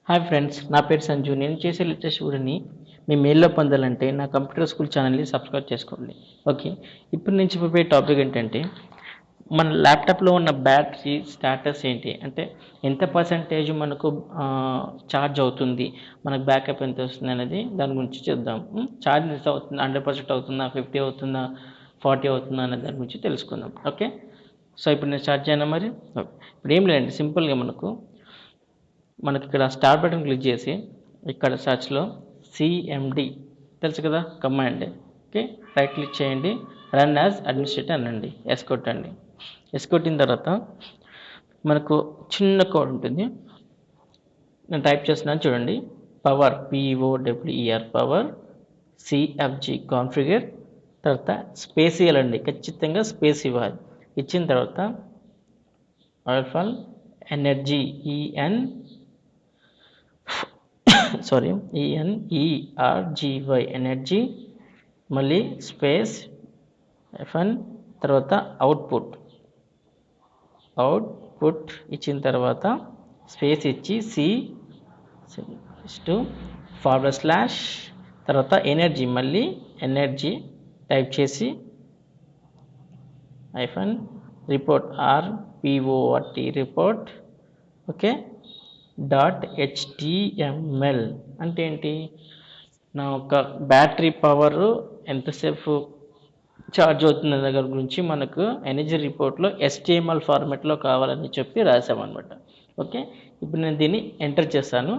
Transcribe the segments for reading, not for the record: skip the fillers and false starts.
Hi friends, నా పేరు సంజు. నేను చేసే లేటెస్ట్ వీడియోని మీ మెయిల్లో పొందాలంటే నా కంప్యూటర్ స్కూల్ ఛానల్ని సబ్స్క్రైబ్ చేసుకోండి. ఓకే, ఇప్పుడు నేను చెప్పే టాపిక్ ఏంటంటే మన ల్యాప్టాప్లో ఉన్న బ్యాటరీ స్టాటస్ ఏంటి, అంటే ఎంత పర్సంటేజ్ మనకు ఛార్జ్ అవుతుంది, మనకు బ్యాకప్ ఎంత వస్తుంది అనేది దాని గురించి చూద్దాం. ఛార్జ్ ఎంత అవుతుంది, 100% అవుతుందా, 50 అవుతుందా, 40 అవుతుందా అనే దాని గురించి తెలుసుకుందాం. ఓకే, సో ఇప్పుడు నేను స్టార్ట్ చేయను మరి. ఓకే, ఇప్పుడు ఏం లేదండి, సింపుల్గా మనకి ఇక్కడ స్టార్ బటన్ క్లిక్ చేసి ఇక్కడ సర్చ్లో సిఎండి తెలుసు కదా కమాండ్. ఓకే, రైట్ క్లిక్ చేయండి, రన్ యాజ్ అడ్మినిస్ట్రేటర్ అనండి, ఎస్ కొట్టండి. ఎస్ కొట్టిన తర్వాత మనకు చిన్న కోడ్ ఉంటుంది, నేను టైప్ చేస్తున్నాను చూడండి. Power POWER power CFG configure, తర్వాత స్పేస్ ఇవ్వాలండి, ఖచ్చితంగా స్పేస్ ఇవ్వాలి. ఇచ్చిన తర్వాత ఆల్ఫాల్ ఎనర్జీ ENERGY ఎనర్జీ, మళ్ళీ స్పేస్ FN, తర్వాత అవుట్పుట్ ఇచ్చిన తర్వాత స్పేస్ ఇచ్చి C// తర్వాత ఎనర్జీ, మళ్ళీ ఎనర్జీ టైప్ చేసి report RPORT report. Okay, .html అంటే ఏంటి, నా ఒక బ్యాటరీ పవర్ ఎంతసేపు ఛార్జ్ అవుతున్న దగ్గర గురించి మనకు ఎనర్జీ రిపోర్ట్లో HTML ఫార్మాట్లో కావాలని చెప్పి రాసామన్నమాట. ఓకే, ఇప్పుడు నేను దీన్ని ఎంటర్ చేస్తాను.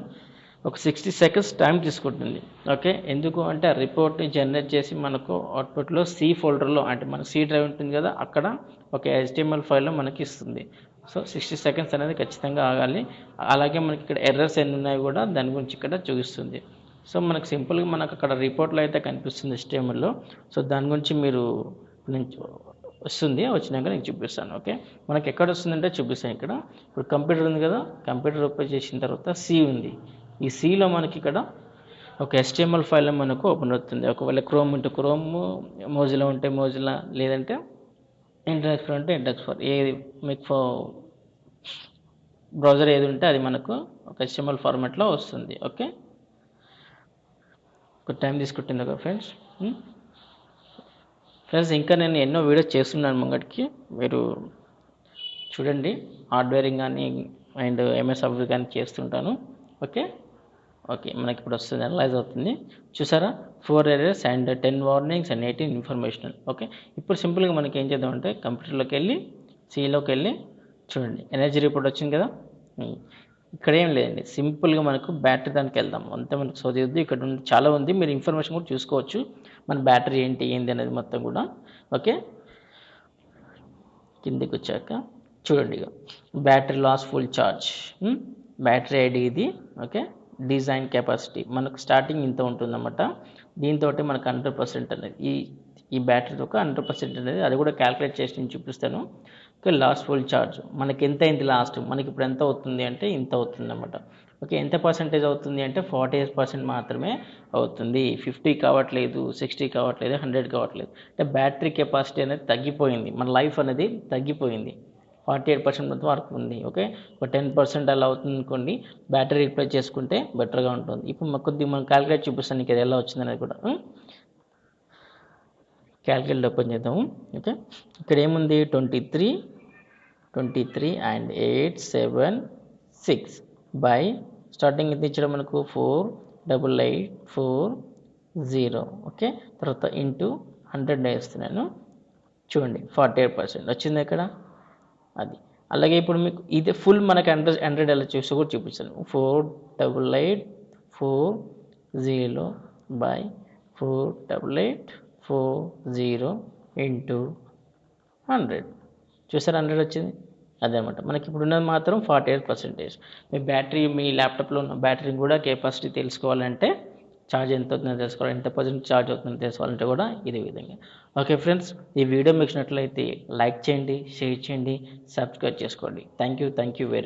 ఒక 60 సెకండ్స్ టైం తీసుకుంటుంది. ఓకే, ఎందుకు అంటే ఆ రిపోర్ట్ని జనరేట్ చేసి మనకు అవుట్పుట్లో C ఫోల్డర్లో, అంటే మన C డ్రైవ్ ఉంటుంది కదా, అక్కడ ఒక HTML ఫైల్లో మనకి ఇస్తుంది. సో 60 సెకండ్స్ అనేది ఖచ్చితంగా ఆగాలి. అలాగే మనకి ఇక్కడ ఎర్రర్స్ ఎన్ని ఉన్నాయో కూడా దాని గురించి ఇక్కడ చూపిస్తుంది. సో మనకు సింపుల్గా మనకు అక్కడ రిపోర్ట్లో అయితే కనిపిస్తుంది HTMLలో. సో దాని గురించి మీరు వచ్చినాక నేను చూపిస్తాను. ఓకే, మనకి ఎక్కడ వస్తుందంటే చూపిస్తాను. ఇక్కడ ఇప్పుడు కంప్యూటర్ ఉంది కదా, కంప్యూటర్ ఓపెన్ చేసిన తర్వాత C ఉంది. ఈ Cలో మనకి ఇక్కడ ఒక HTML ఫైల్ మనకు ఓపెన్ అవుతుంది. ఒకవేళ క్రోమ్ ఉంటే క్రోమ్, మోజిలా ఉంటే మోజిలా, లేదంటే ఇంటర్నెట్ ఎక్స్ప్లోరర్ అంటే ఇంటర్నెట్ ఎక్స్ప్లోరర్, ఏది మీకు బ్రౌజర్ ఏది ఉంటే అది మనకు ఒక HTML ఫార్మాట్లో వస్తుంది. ఓకే, ఒక టైం తీసుకుంటుంది కదా ఫ్రెండ్స్. ఇంకా నేను ఎన్నో వీడియోస్ చేస్తున్నాను ముంగటికి, మీరు చూడండి. హార్డ్వేరింగ్ కానీ అండ్ MS Office కానీ చేస్తుంటాను. ఓకే, మనకి ఇప్పుడు వస్తుంది, అనలైజ్ అవుతుంది. చూసారా, 4 errors and 10 warnings and 18 informational. Okay, ఇప్పుడు సింపుల్గా మనకి ఏం చేద్దామంటే కంప్యూటర్లోకి వెళ్ళి Cలోకి వెళ్ళి చూడండి, ఎనర్జీ రిపోర్ట్ వచ్చింది కదా. ఇక్కడ ఏం లేదండి, సింపుల్గా మనకు బ్యాటరీ దానికి వెళ్దాం. అంతే, మనకు సోదొద్దు, ఇక్కడ చాలా ఉంది, మీరు ఇన్ఫర్మేషన్ కూడా చూసుకోవచ్చు, మన బ్యాటరీ ఏంటి అనేది మొత్తం కూడా. ఓకే, కిందికి వచ్చాక చూడండి, ఇక battery loss full charge, battery ID ఇది. ఓకే, డిజైన్ కెపాసిటీ మనకు స్టార్టింగ్ ఇంత ఉంటుందన్నమాట. దీంతో మనకు 100% అనేది ఈ బ్యాటరీ ఒక 100% అనేది, అది కూడా క్యాలిక్యులేట్ చేసి నేను చూపిస్తాను. ఓకే, లాస్ట్ ఫుల్ ఛార్జ్ మనకి ఎంత అయింది, లాస్ట్ మనకి ఇప్పుడు ఎంత అవుతుంది అంటే ఇంత అవుతుంది అన్నమాట. ఓకే, ఎంత పర్సెంటేజ్ అవుతుంది అంటే 48% మాత్రమే అవుతుంది. 50 కావట్లేదు, 60 కావట్లేదు, 100 కావట్లేదు. అంటే బ్యాటరీ కెపాసిటీ అనేది తగ్గిపోయింది, మన లైఫ్ అనేది తగ్గిపోయింది. 48% వరకు ఉంది. ఓకే, ఒక 10% అలా అవుతుంది అనుకోండి, బ్యాటరీ రీప్లేస్ చేసుకుంటే బెటర్గా ఉంటుంది. ఇప్పుడు కొద్దిగా మనం క్యాలిక్యులేట్ చూపిస్తాను నీకు ఎలా వచ్చింది అనేది కూడా. క్యాలిక్యులేట్ ఓపెన్ చేద్దాము. ఓకే, ఇక్కడ ఏముంది, 23 అండ్ 8 7 6 బై స్టార్టింగ్ ఎంత ఇచ్చడం మనకు 4884 ఓకే, తర్వాత ఇంటూ 100 వేస్తున్నాను. చూడండి 48% వచ్చింది ఇక్కడ, అది. అలాగే ఇప్పుడు మీకు ఇది ఫుల్ మనకి 100 ఎలా చూసి కూడా చూపిస్తాను. 4884 బై 4884 ఇంటూ 100 చూసారు, 100 వచ్చింది. అదనమాట మనకి ఇప్పుడు ఉన్నది మాత్రం 48%. మీ బ్యాటరీ, మీ ల్యాప్టాప్లో ఉన్న బ్యాటరీని కూడా కెపాసిటీ తెలుసుకోవాలంటే, ఛార్జ్ ఎంత అవుతుందో తెలుసుకోవాలి, ఎంత పర్సెంట్ ఛార్జ్ అవుతుందో తెలుసుకోవాలంటే కూడా ఇదే విధంగా. ఓకే ఫ్రెండ్స్, ఈ వీడియో మీకు నచ్చినట్లయితే లైక్ చేయండి, షేర్ చేయండి, సబ్స్క్రైబ్ చేసుకోండి. Thank you very much.